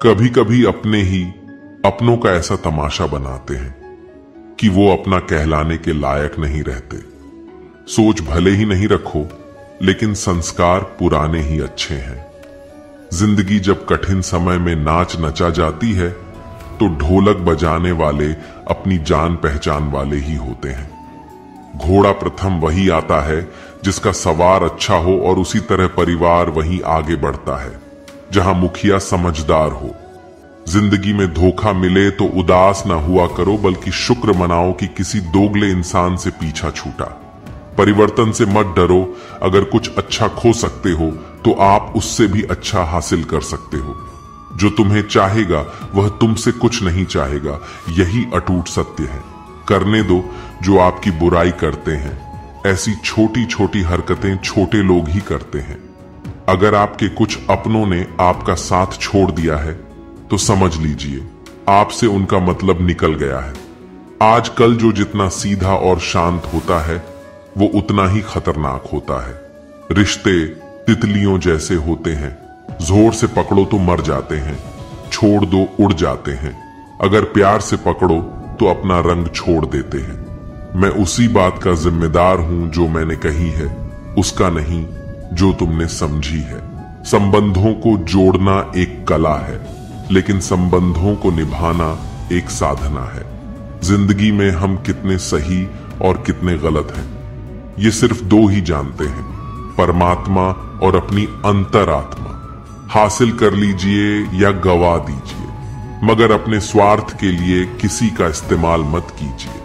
कभी कभी अपने ही अपनों का ऐसा तमाशा बनाते हैं कि वो अपना कहलाने के लायक नहीं रहते। सोच भले ही नहीं रखो, लेकिन संस्कार पुराने ही अच्छे हैं। जिंदगी जब कठिन समय में नाच नचा जाती है तो ढोलक बजाने वाले अपनी जान पहचान वाले ही होते हैं। घोड़ा प्रथम वही आता है जिसका सवार अच्छा हो, और उसी तरह परिवार वहीं आगे बढ़ता है जहां मुखिया समझदार हो। जिंदगी में धोखा मिले तो उदास ना हुआ करो, बल्कि शुक्र मनाओ कि किसी दोगले इंसान से पीछा छूटा। परिवर्तन से मत डरो, अगर कुछ अच्छा खो सकते हो तो आप उससे भी अच्छा हासिल कर सकते हो। जो तुम्हें चाहेगा वह तुमसे कुछ नहीं चाहेगा, यही अटूट सत्य है। करने दो जो आपकी बुराई करते हैं। ऐसी छोटी छोटी हरकतें छोटे लोग ही करते हैं। अगर आपके कुछ अपनों ने आपका साथ छोड़ दिया है तो समझ लीजिए आपसे उनका मतलब निकल गया है। आजकल जो जितना सीधा और शांत होता है वो उतना ही खतरनाक होता है। रिश्ते तितलियों जैसे होते हैं, जोर से पकड़ो तो मर जाते हैं, छोड़ दो उड़ जाते हैं। अगर प्यार से पकड़ो तो अपना रंग छोड़ देते हैं। मैं उसी बात का जिम्मेदार हूं जो मैंने कही है, उसका नहीं जो तुमने समझी है। संबंधों को जोड़ना एक कला है, लेकिन संबंधों को निभाना एक साधना है। जिंदगी में हम कितने सही और कितने गलत हैं ये सिर्फ दो ही जानते हैं, परमात्मा और अपनी अंतरात्मा। हासिल कर लीजिए या गवा दीजिए, मगर अपने स्वार्थ के लिए किसी का इस्तेमाल मत कीजिए।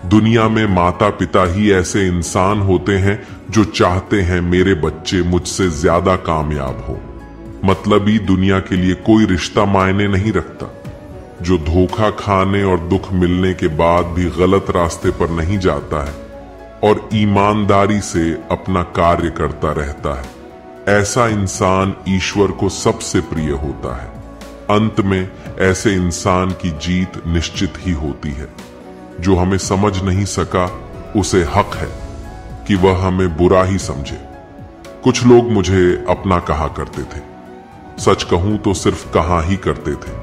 दुनिया में माता पिता ही ऐसे इंसान होते हैं जो चाहते हैं मेरे बच्चे मुझसे ज्यादा कामयाब हो। मतलबी दुनिया के लिए कोई रिश्ता मायने नहीं रखता। जो धोखा खाने और दुख मिलने के बाद भी गलत रास्ते पर नहीं जाता है और ईमानदारी से अपना कार्य करता रहता है, ऐसा इंसान ईश्वर को सबसे प्रिय होता है। अंत में ऐसे इंसान की जीत निश्चित ही होती है। जो हमें समझ नहीं सका उसे हक है कि वह हमें बुरा ही समझे। कुछ लोग मुझे अपना कहा करते थे, सच कहूं तो सिर्फ कहा ही करते थे।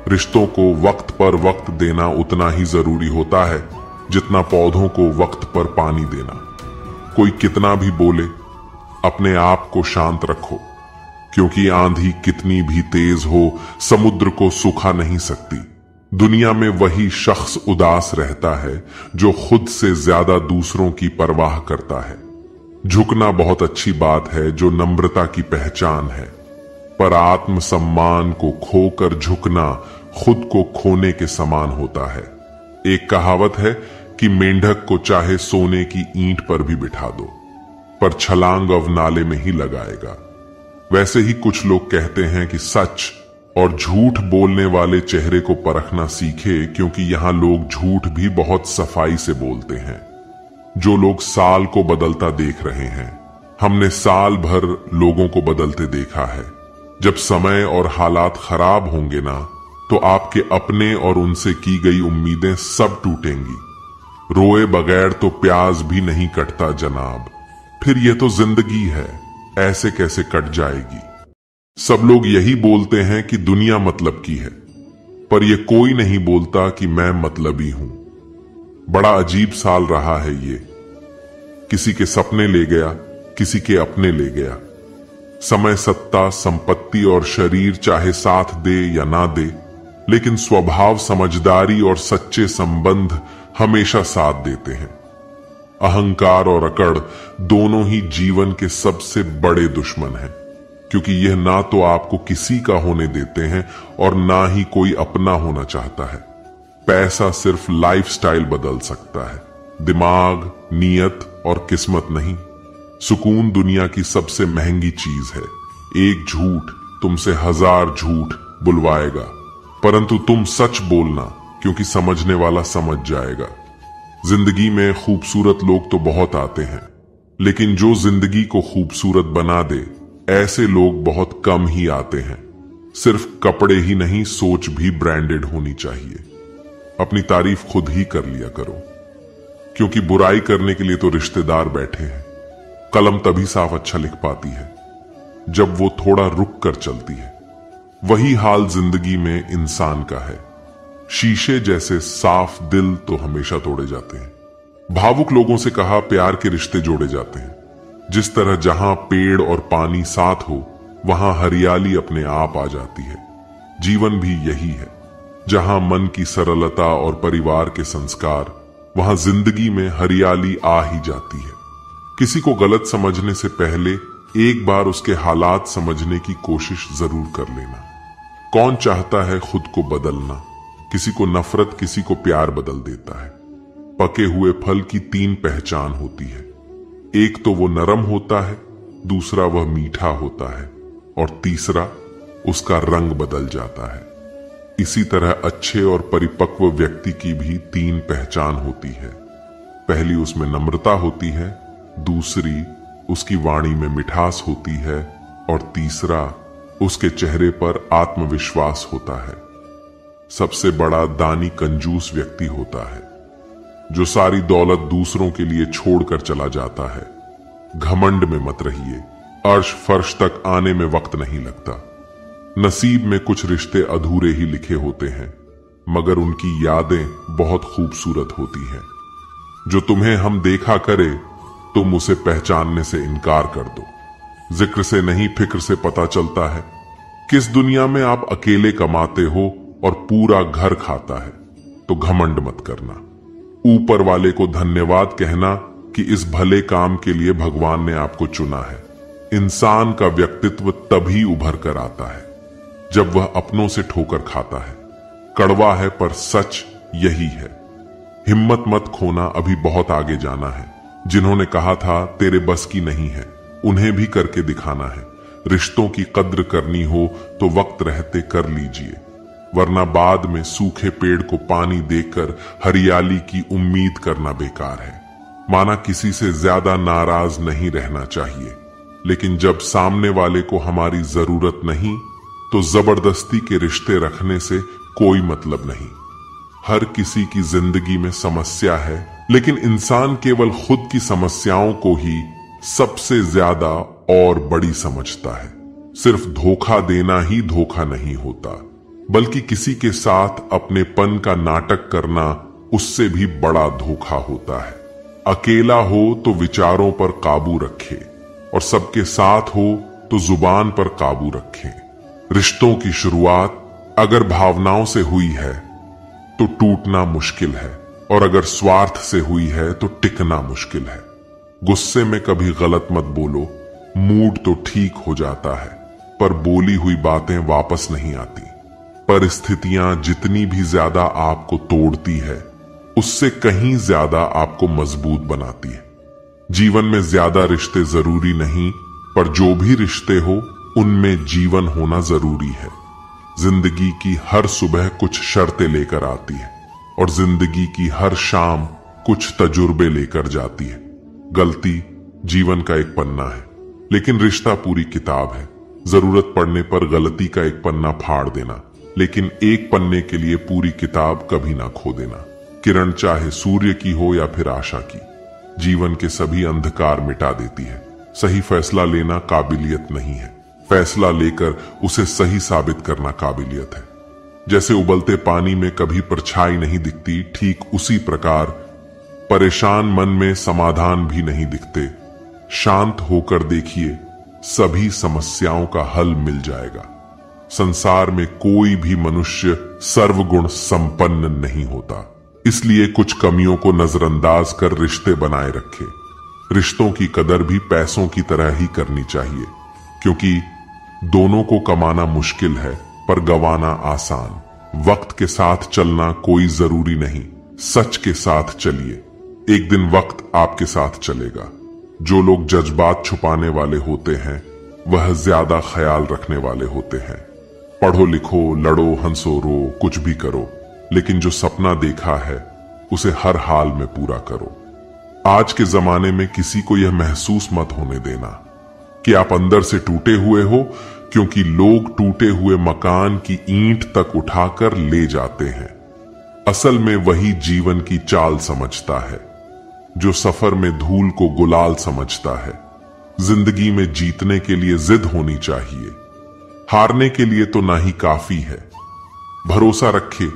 रिश्तों को वक्त पर वक्त देना उतना ही जरूरी होता है जितना पौधों को वक्त पर पानी देना। कोई कितना भी बोले, अपने आप को शांत रखो, क्योंकि आंधी कितनी भी तेज हो समुद्र को सुखा नहीं सकती। दुनिया में वही शख्स उदास रहता है जो खुद से ज्यादा दूसरों की परवाह करता है। झुकना बहुत अच्छी बात है जो नम्रता की पहचान है, पर आत्मसम्मान को खोकर झुकना खुद को खोने के समान होता है। एक कहावत है कि मेंढक को चाहे सोने की ईंट पर भी बिठा दो, पर छलांग अब नाले में ही लगाएगा। वैसे ही कुछ लोग कहते हैं कि सच और झूठ बोलने वाले चेहरे को परखना सीखे, क्योंकि यहां लोग झूठ भी बहुत सफाई से बोलते हैं। जो लोग साल को बदलता देख रहे हैं, हमने साल भर लोगों को बदलते देखा है। जब समय और हालात खराब होंगे ना, तो आपके अपने और उनसे की गई उम्मीदें सब टूटेंगी। रोए बगैर तो प्याज भी नहीं कटता जनाब। फिर ये तो जिंदगी है, ऐसे कैसे कट जाएगी। सब लोग यही बोलते हैं कि दुनिया मतलब की है, पर यह कोई नहीं बोलता कि मैं मतलबी हूं। बड़ा अजीब साल रहा है ये। किसी के सपने ले गया, किसी के अपने ले गया। समय, सत्ता, संपत्ति और शरीर चाहे साथ दे या ना दे, लेकिन स्वभाव, समझदारी और सच्चे संबंध हमेशा साथ देते हैं। अहंकार और अकड़ दोनों ही जीवन के सबसे बड़े दुश्मन हैं, क्योंकि यह ना तो आपको किसी का होने देते हैं और ना ही कोई अपना होना चाहता है। पैसा सिर्फ लाइफस्टाइल बदल सकता है, दिमाग, नीयत और किस्मत नहीं। सुकून दुनिया की सबसे महंगी चीज है। एक झूठ तुमसे 1000 झूठ बुलवाएगा, परंतु तुम सच बोलना, क्योंकि समझने वाला समझ जाएगा। जिंदगी में खूबसूरत लोग तो बहुत आते हैं, लेकिन जो जिंदगी को खूबसूरत बना दे, ऐसे लोग बहुत कम ही आते हैं। सिर्फ कपड़े ही नहीं, सोच भी ब्रांडेड होनी चाहिए। अपनी तारीफ खुद ही कर लिया करो, क्योंकि बुराई करने के लिए तो रिश्तेदार बैठे हैं। कलम तभी साफ अच्छा लिख पाती है जब वो थोड़ा रुक कर चलती है। वही हाल जिंदगी में इंसान का है। शीशे जैसे साफ दिल तो हमेशा तोड़े जाते हैं। भावुक लोगों से कहा प्यार के रिश्ते जोड़े जाते हैं। जिस तरह जहां पेड़ और पानी साथ हो वहां हरियाली अपने आप आ जाती है। जीवन भी यही है, जहां मन की सरलता और परिवार के संस्कार, वहां जिंदगी में हरियाली आ ही जाती है। किसी को गलत समझने से पहले एक बार उसके हालात समझने की कोशिश जरूर कर लेना। कौन चाहता है खुद को बदलना? किसी को नफरत, किसी को प्यार बदल देता है। पके हुए फल की 3 पहचान होती है। एक तो वो नरम होता है, दूसरा वह मीठा होता है और तीसरा उसका रंग बदल जाता है। इसी तरह अच्छे और परिपक्व व्यक्ति की भी 3 पहचान होती है। पहली उसमें नम्रता होती है, दूसरी उसकी वाणी में मिठास होती है और तीसरा उसके चेहरे पर आत्मविश्वास होता है। सबसे बड़ा दानी कंजूस व्यक्ति होता है, जो सारी दौलत दूसरों के लिए छोड़कर चला जाता है। घमंड में मत रहिए, अर्श फर्श तक आने में वक्त नहीं लगता। नसीब में कुछ रिश्ते अधूरे ही लिखे होते हैं, मगर उनकी यादें बहुत खूबसूरत होती हैं। जो तुम्हें हम देखा करे, तुम उसे पहचानने से इनकार कर दो। जिक्र से नहीं फिक्र से पता चलता है किस दुनिया में आप अकेले कमाते हो और पूरा घर खाता है। तो घमंड मत करना, ऊपर वाले को धन्यवाद कहना कि इस भले काम के लिए भगवान ने आपको चुना है। इंसान का व्यक्तित्व तभी उभर कर आता है जब वह अपनों से ठोकर खाता है। कड़वा है पर सच यही है। हिम्मत मत खोना, अभी बहुत आगे जाना है। जिन्होंने कहा था तेरे बस की नहीं है, उन्हें भी करके दिखाना है। रिश्तों की कद्र करनी हो तो वक्त रहते कर लीजिए, वरना बाद में सूखे पेड़ को पानी देकर हरियाली की उम्मीद करना बेकार है। माना किसी से ज्यादा नाराज नहीं रहना चाहिए, लेकिन जब सामने वाले को हमारी जरूरत नहीं तो जबरदस्ती के रिश्ते रखने से कोई मतलब नहीं। हर किसी की जिंदगी में समस्या है, लेकिन इंसान केवल खुद की समस्याओं को ही सबसे ज्यादा और बड़ी समझता है। सिर्फ धोखा देना ही धोखा नहीं होता, बल्कि किसी के साथ अपनेपन का नाटक करना उससे भी बड़ा धोखा होता है। अकेला हो तो विचारों पर काबू रखे और सबके साथ हो तो जुबान पर काबू रखे। रिश्तों की शुरुआत अगर भावनाओं से हुई है तो टूटना मुश्किल है, और अगर स्वार्थ से हुई है तो टिकना मुश्किल है। गुस्से में कभी गलत मत बोलो, मूड तो ठीक हो जाता है पर बोली हुई बातें वापस नहीं आती। परिस्थितियां जितनी भी ज्यादा आपको तोड़ती है, उससे कहीं ज्यादा आपको मजबूत बनाती है। जीवन में ज्यादा रिश्ते जरूरी नहीं, पर जो भी रिश्ते हो उनमें जीवन होना जरूरी है। जिंदगी की हर सुबह कुछ शर्तें लेकर आती है और जिंदगी की हर शाम कुछ तजुर्बे लेकर जाती है। गलती जीवन का एक पन्ना है, लेकिन रिश्ता पूरी किताब है। जरूरत पड़ने पर गलती का एक पन्ना फाड़ देना, लेकिन एक पन्ने के लिए पूरी किताब कभी ना खो देना। किरण चाहे सूर्य की हो या फिर आशा की, जीवन के सभी अंधकार मिटा देती है। सही फैसला लेना काबिलियत नहीं है, फैसला लेकर उसे सही साबित करना काबिलियत है। जैसे उबलते पानी में कभी परछाई नहीं दिखती, ठीक उसी प्रकार परेशान मन में समाधान भी नहीं दिखते। शांत होकर देखिए, सभी समस्याओं का हल मिल जाएगा। संसार में कोई भी मनुष्य सर्वगुण संपन्न नहीं होता, इसलिए कुछ कमियों को नजरअंदाज कर रिश्ते बनाए रखे। रिश्तों की कदर भी पैसों की तरह ही करनी चाहिए, क्योंकि दोनों को कमाना मुश्किल है पर गंवाना आसान। वक्त के साथ चलना कोई जरूरी नहीं, सच के साथ चलिए, एक दिन वक्त आपके साथ चलेगा। जो लोग जज्बात छुपाने वाले होते हैं वह ज्यादा ख्याल रखने वाले होते हैं। पढ़ो लिखो, लड़ो, हंसो, रो, कुछ भी करो, लेकिन जो सपना देखा है उसे हर हाल में पूरा करो। आज के जमाने में किसी को यह महसूस मत होने देना कि आप अंदर से टूटे हुए हो, क्योंकि लोग टूटे हुए मकान की ईंट तक उठाकर ले जाते हैं। असल में वही जीवन की चाल समझता है जो सफर में धूल को गुलाल समझता है। जिंदगी में जीतने के लिए जिद होनी चाहिए, हारने के लिए तो ना ही काफी है। भरोसा रखे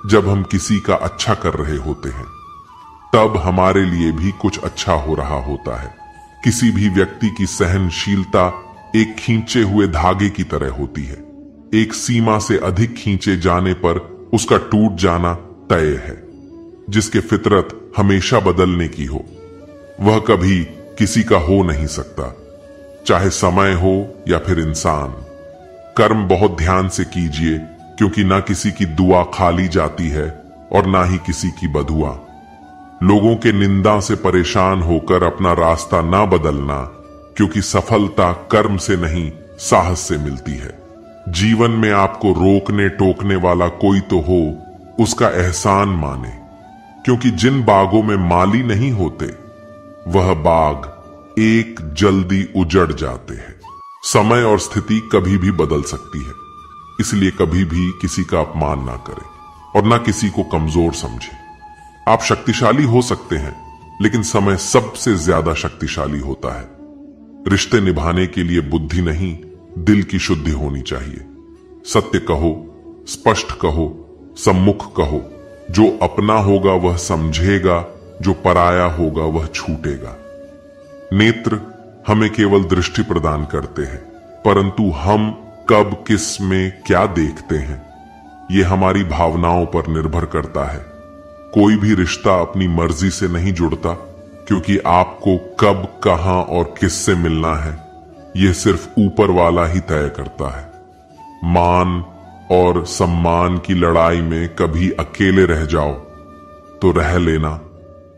जब हम किसी का अच्छा कर रहे होते हैं, तब हमारे लिए भी कुछ अच्छा हो रहा होता है। किसी भी व्यक्ति की सहनशीलता एक खींचे हुए धागे की तरह होती है। एक सीमा से अधिक खींचे जाने पर उसका टूट जाना तय है। जिसके फितरत हमेशा बदलने की हो, वह कभी किसी का हो नहीं सकता, चाहे समय हो या फिर इंसान। कर्म बहुत ध्यान से कीजिए, क्योंकि ना किसी की दुआ खाली जाती है और ना ही किसी की बदुआ। लोगों के निंदा से परेशान होकर अपना रास्ता ना बदलना, क्योंकि सफलता कर्म से नहीं साहस से मिलती है। जीवन में आपको रोकने टोकने वाला कोई तो हो, उसका एहसान माने, क्योंकि जिन बागों में माली नहीं होते, वह बाग एक जल्दी उजड़ जाते हैं। समय और स्थिति कभी भी बदल सकती है, इसलिए कभी भी किसी का अपमान ना करें और ना किसी को कमजोर समझें। आप शक्तिशाली हो सकते हैं, लेकिन समय सबसे ज्यादा शक्तिशाली होता है। रिश्ते निभाने के लिए बुद्धि नहीं, दिल की शुद्धि होनी चाहिए। सत्य कहो, स्पष्ट कहो, सम्मुख कहो। जो अपना होगा वह समझेगा, जो पराया होगा वह छूटेगा। नेत्र हमें केवल दृष्टि प्रदान करते हैं, परंतु हम कब किस में क्या देखते हैं, यह हमारी भावनाओं पर निर्भर करता है। कोई भी रिश्ता अपनी मर्जी से नहीं जुड़ता, क्योंकि आपको कब, कहां और किससे मिलना है, यह सिर्फ ऊपर वाला ही तय करता है। मान और सम्मान की लड़ाई में कभी अकेले रह जाओ तो रह लेना,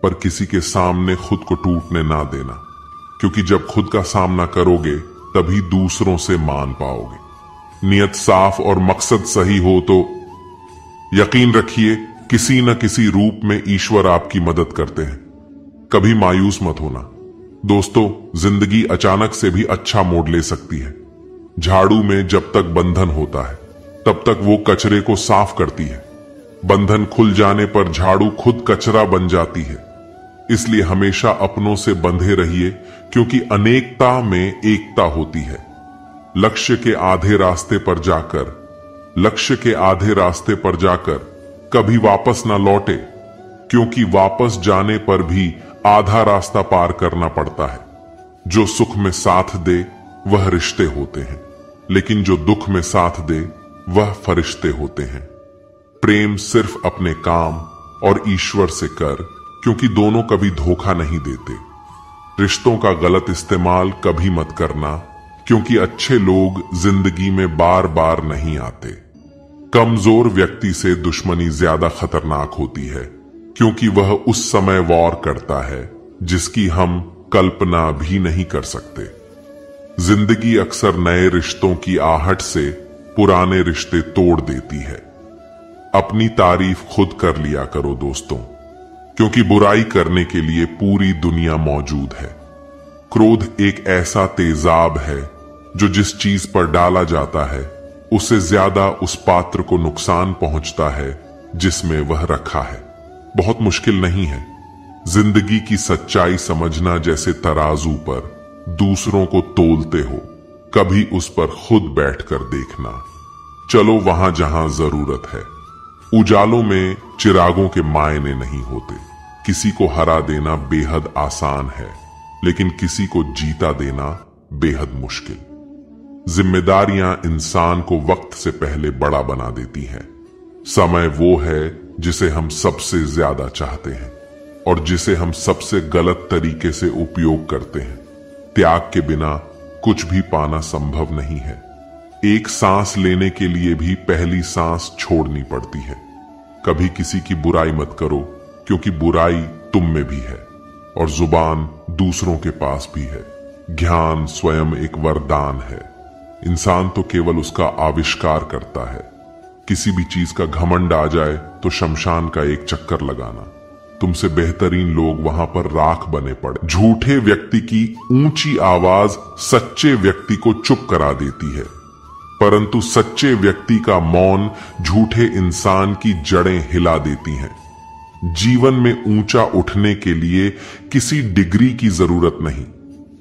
पर किसी के सामने खुद को टूटने ना देना, क्योंकि जब खुद का सामना करोगे तभी दूसरों से मान पाओगे। नियत साफ और मकसद सही हो तो यकीन रखिए किसी न किसी रूप में ईश्वर आपकी मदद करते हैं। कभी मायूस मत होना दोस्तों, जिंदगी अचानक से भी अच्छा मोड़ ले सकती है। झाड़ू में जब तक बंधन होता है, तब तक वो कचरे को साफ करती है। बंधन खुल जाने पर झाड़ू खुद कचरा बन जाती है। इसलिए हमेशा अपनों से बंधे रहिए, क्योंकि अनेकता में एकता होती है। लक्ष्य के आधे रास्ते पर जाकर कभी वापस ना लौटे, क्योंकि वापस जाने पर भी आधा रास्ता पार करना पड़ता है। जो सुख में साथ दे वह रिश्ते होते हैं, लेकिन जो दुख में साथ दे वह फरिश्ते होते हैं। प्रेम सिर्फ अपने काम और ईश्वर से कर, क्योंकि दोनों कभी धोखा नहीं देते। रिश्तों का गलत इस्तेमाल कभी मत करना, क्योंकि अच्छे लोग जिंदगी में बार बार नहीं आते। कमजोर व्यक्ति से दुश्मनी ज्यादा खतरनाक होती है, क्योंकि वह उस समय वॉर करता है जिसकी हम कल्पना भी नहीं कर सकते। जिंदगी अक्सर नए रिश्तों की आहट से पुराने रिश्ते तोड़ देती है। अपनी तारीफ खुद कर लिया करो दोस्तों, क्योंकि बुराई करने के लिए पूरी दुनिया मौजूद है। क्रोध एक ऐसा तेजाब है जो जिस चीज पर डाला जाता है उससे ज्यादा उस पात्र को नुकसान पहुंचता है जिसमें वह रखा है। बहुत मुश्किल नहीं है जिंदगी की सच्चाई समझना, जैसे तराजू पर दूसरों को तोलते हो, कभी उस पर खुद बैठकर देखना। चलो वहां जहां जरूरत है। उजालों में चिरागों के मायने नहीं होते। किसी को हरा देना बेहद आसान है, लेकिन किसी को जीता देना बेहद मुश्किल। जिम्मेदारियां इंसान को वक्त से पहले बड़ा बना देती हैं। समय वो है जिसे हम सबसे ज्यादा चाहते हैं और जिसे हम सबसे गलत तरीके से उपयोग करते हैं। त्याग के बिना कुछ भी पाना संभव नहीं है। एक सांस लेने के लिए भी पहली सांस छोड़नी पड़ती है। कभी किसी की बुराई मत करो, क्योंकि बुराई तुम में भी है और जुबान दूसरों के पास भी है। ज्ञान स्वयं एक वरदान है। इंसान तो केवल उसका आविष्कार करता है। किसी भी चीज का घमंड आ जाए तो शमशान का एक चक्कर लगाना। तुमसे बेहतरीन लोग वहां पर राख बने पड़े। झूठे व्यक्ति की ऊंची आवाज सच्चे व्यक्ति को चुप करा देती है, परंतु सच्चे व्यक्ति का मौन झूठे इंसान की जड़ें हिला देती हैं। जीवन में ऊंचा उठने के लिए किसी डिग्री की जरूरत नहीं।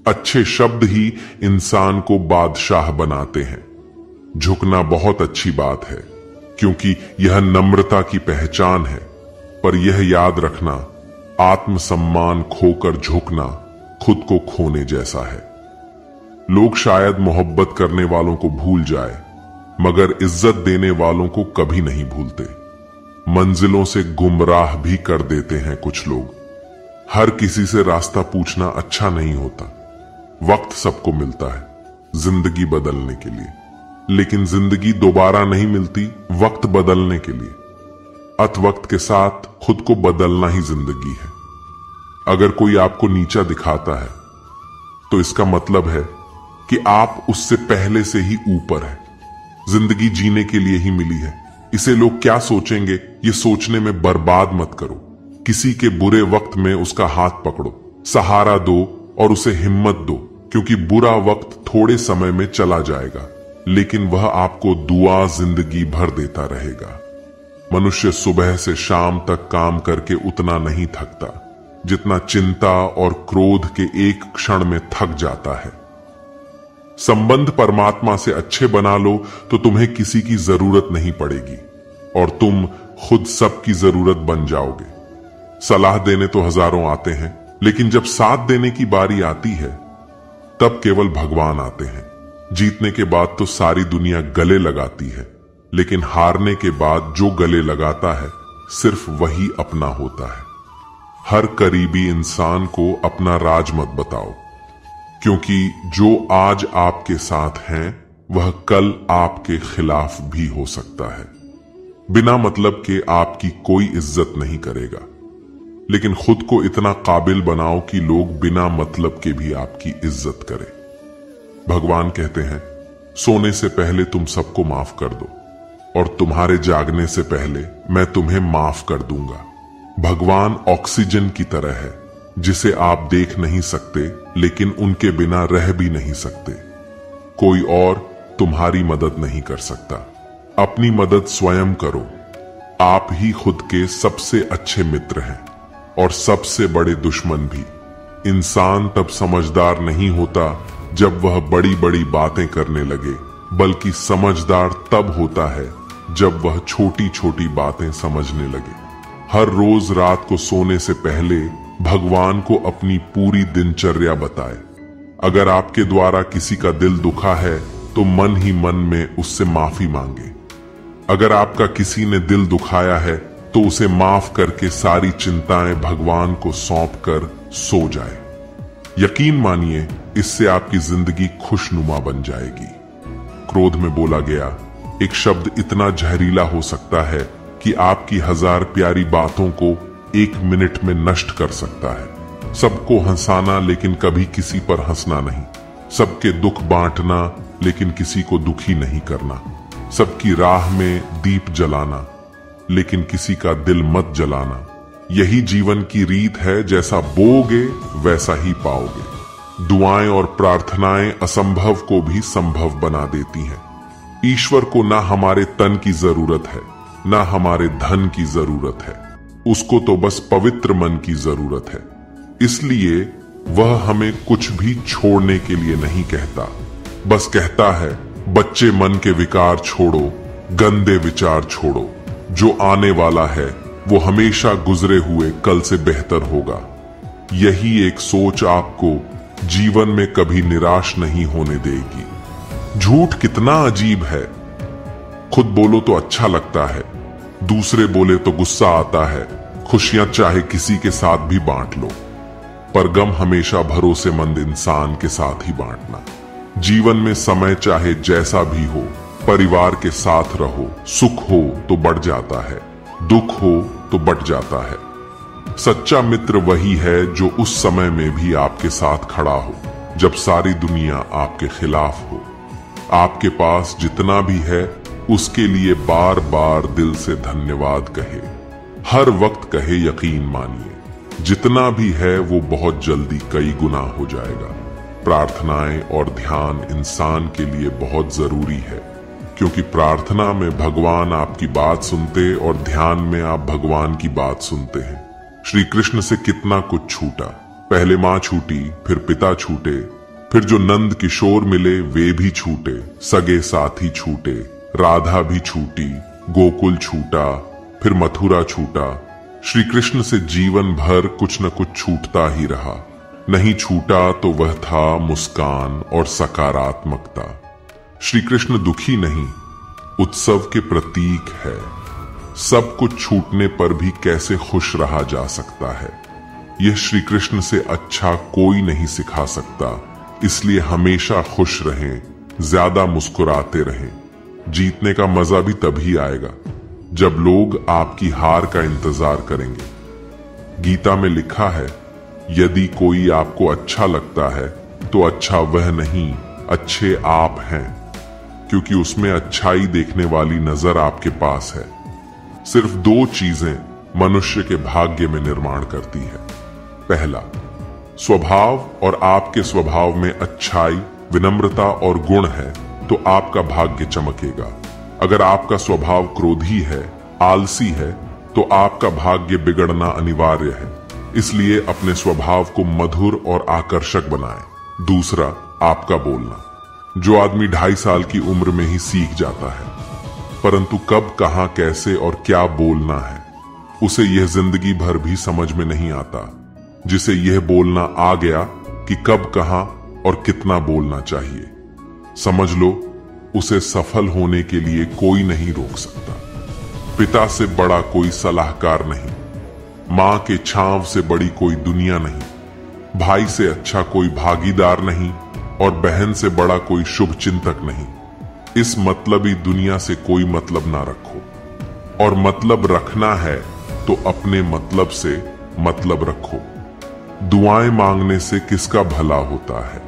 अच्छे शब्द ही इंसान को बादशाह बनाते हैं। झुकना बहुत अच्छी बात है, क्योंकि यह नम्रता की पहचान है, पर यह याद रखना, आत्मसम्मान खोकर झुकना खुद को खोने जैसा है। लोग शायद मोहब्बत करने वालों को भूल जाए, मगर इज्जत देने वालों को कभी नहीं भूलते। मंजिलों से गुमराह भी कर देते हैं कुछ लोग। हर किसी से रास्ता पूछना अच्छा नहीं होता। वक्त सबको मिलता है जिंदगी बदलने के लिए, लेकिन जिंदगी दोबारा नहीं मिलती वक्त बदलने के लिए। अत वक्त के साथ खुद को बदलना ही जिंदगी है। अगर कोई आपको नीचा दिखाता है तो इसका मतलब है कि आप उससे पहले से ही ऊपर है। जिंदगी जीने के लिए ही मिली है, इसे लोग क्या सोचेंगे ये सोचने में बर्बाद मत करो। किसी के बुरे वक्त में उसका हाथ पकड़ो, सहारा दो और उसे हिम्मत दो, क्योंकि बुरा वक्त थोड़े समय में चला जाएगा, लेकिन वह आपको दुआ जिंदगी भर देता रहेगा। मनुष्य सुबह से शाम तक काम करके उतना नहीं थकता जितना चिंता और क्रोध के एक क्षण में थक जाता है। संबंध परमात्मा से अच्छे बना लो तो तुम्हें किसी की जरूरत नहीं पड़ेगी और तुम खुद सबकी जरूरत बन जाओगे। सलाह देने तो हजारों आते हैं, लेकिन जब साथ देने की बारी आती है तब केवल भगवान आते हैं। जीतने के बाद तो सारी दुनिया गले लगाती है, लेकिन हारने के बाद जो गले लगाता है सिर्फ वही अपना होता है। हर करीबी इंसान को अपना राज मत बताओ, क्योंकि जो आज आपके साथ हैं वह कल आपके खिलाफ भी हो सकता है। बिना मतलब के आपकी कोई इज्जत नहीं करेगा, लेकिन खुद को इतना काबिल बनाओ कि लोग बिना मतलब के भी आपकी इज्जत करें। भगवान कहते हैं, सोने से पहले तुम सबको माफ कर दो और तुम्हारे जागने से पहले मैं तुम्हें माफ कर दूंगा। भगवान ऑक्सीजन की तरह है, जिसे आप देख नहीं सकते लेकिन उनके बिना रह भी नहीं सकते। कोई और तुम्हारी मदद नहीं कर सकता। अपनी मदद स्वयं करो। आप ही खुद के सबसे अच्छे मित्र हैं और सबसे बड़े दुश्मन भी। इंसान तब समझदार नहीं होता जब वह बड़ी बड़ी बातें करने लगे, बल्कि समझदार तब होता है जब वह छोटी छोटी बातें समझने लगे। हर रोज रात को सोने से पहले भगवान को अपनी पूरी दिनचर्या बताएं। अगर आपके द्वारा किसी का दिल दुखा है तो मन ही मन में उससे माफी मांगे। अगर आपका किसी ने दिल दुखाया है तो उसे माफ करके सारी चिंताएं भगवान को सौंप कर सो जाए। यकीन मानिए, इससे आपकी जिंदगी खुशनुमा बन जाएगी। क्रोध में बोला गया एक शब्द इतना जहरीला हो सकता है कि आपकी हजार प्यारी बातों को 1 मिनट में नष्ट कर सकता है। सबको हंसाना लेकिन कभी किसी पर हंसना नहीं। सबके दुख बांटना लेकिन किसी को दुखी नहीं करना। सबकी राह में दीप जलाना लेकिन किसी का दिल मत जलाना। यही जीवन की रीत है, जैसा बोओगे वैसा ही पाओगे। दुआएं और प्रार्थनाएं असंभव को भी संभव बना देती हैं। ईश्वर को ना हमारे तन की जरूरत है, ना हमारे धन की जरूरत है। उसको तो बस पवित्र मन की जरूरत है। इसलिए वह हमें कुछ भी छोड़ने के लिए नहीं कहता, बस कहता है बच्चे मन के विकार छोड़ो, गंदे विचार छोड़ो। जो आने वाला है वो हमेशा गुजरे हुए कल से बेहतर होगा। यही एक सोच आपको जीवन में कभी निराश नहीं होने देगी। झूठ कितना अजीब है। खुद बोलो तो अच्छा लगता है, दूसरे बोले तो गुस्सा आता है। खुशियां चाहे किसी के साथ भी बांट लो, पर गम हमेशा भरोसेमंद इंसान के साथ ही बांटना। जीवन में समय चाहे जैसा भी हो, परिवार के साथ रहो। सुख हो तो बढ़ जाता है, दुख हो तो बट जाता है। सच्चा मित्र वही है जो उस समय में भी आपके साथ खड़ा हो जब सारी दुनिया आपके खिलाफ हो। आपके पास जितना भी है उसके लिए बार बार दिल से धन्यवाद कहे। हर वक्त कहे, यकीन मानिए जितना भी है वो बहुत जल्दी कई गुना हो जाएगा। प्रार्थनाएं और ध्यान इंसान के लिए बहुत जरूरी है, क्योंकि प्रार्थना में भगवान आपकी बात सुनते और ध्यान में आप भगवान की बात सुनते हैं। श्री कृष्ण से कितना कुछ छूटा। पहले मां छूटी, फिर पिता छूटे, फिर जो नंद किशोर मिले वे भी छूटे, सगे साथी छूटे, राधा भी छूटी, गोकुल छूटा, फिर मथुरा छूटा। श्री कृष्ण से जीवन भर कुछ न कुछ छूटता ही रहा। नहीं छूटा तो वह था मुस्कान और सकारात्मकता। श्री कृष्ण दुखी नहीं, उत्सव के प्रतीक है। सब कुछ छूटने पर भी कैसे खुश रहा जा सकता है, यह श्री कृष्ण से अच्छा कोई नहीं सिखा सकता। इसलिए हमेशा खुश रहें, ज्यादा मुस्कुराते रहें। जीतने का मजा भी तभी आएगा जब लोग आपकी हार का इंतजार करेंगे। गीता में लिखा है, यदि कोई आपको अच्छा लगता है तो अच्छा वह नहीं, अच्छे आप हैं, क्योंकि उसमें अच्छाई देखने वाली नजर आपके पास है। सिर्फ दो चीजें मनुष्य के भाग्य में निर्माण करती है। पहला, स्वभाव, और आपके स्वभाव में अच्छाई, विनम्रता और गुण है तो आपका भाग्य चमकेगा। अगर आपका स्वभाव क्रोधी है, आलसी है, तो आपका भाग्य बिगड़ना अनिवार्य है। इसलिए अपने स्वभाव को मधुर और आकर्षक बनाएं। दूसरा, आपका बोलना। जो आदमी 2.5 साल की उम्र में ही सीख जाता है, परंतु कब, कहां, कैसे और क्या बोलना है उसे यह जिंदगी भर भी समझ में नहीं आता। जिसे यह बोलना आ गया कि कब, कहां और कितना बोलना चाहिए, समझ लो उसे सफल होने के लिए कोई नहीं रोक सकता। पिता से बड़ा कोई सलाहकार नहीं, मां के छांव से बड़ी कोई दुनिया नहीं, भाई से अच्छा कोई भागीदार नहीं और बहन से बड़ा कोई शुभ चिंतक नहीं। इस मतलबी दुनिया से कोई मतलब ना रखो, और मतलब रखना है तो अपने मतलब से मतलब रखो। दुआएं मांगने से किसका भला होता है,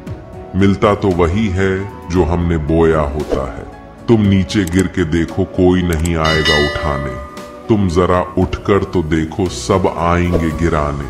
मिलता तो वही है जो हमने बोया होता है। तुम नीचे गिर के देखो, कोई नहीं आएगा उठाने, तुम जरा उठकर तो देखो, सब आएंगे गिराने।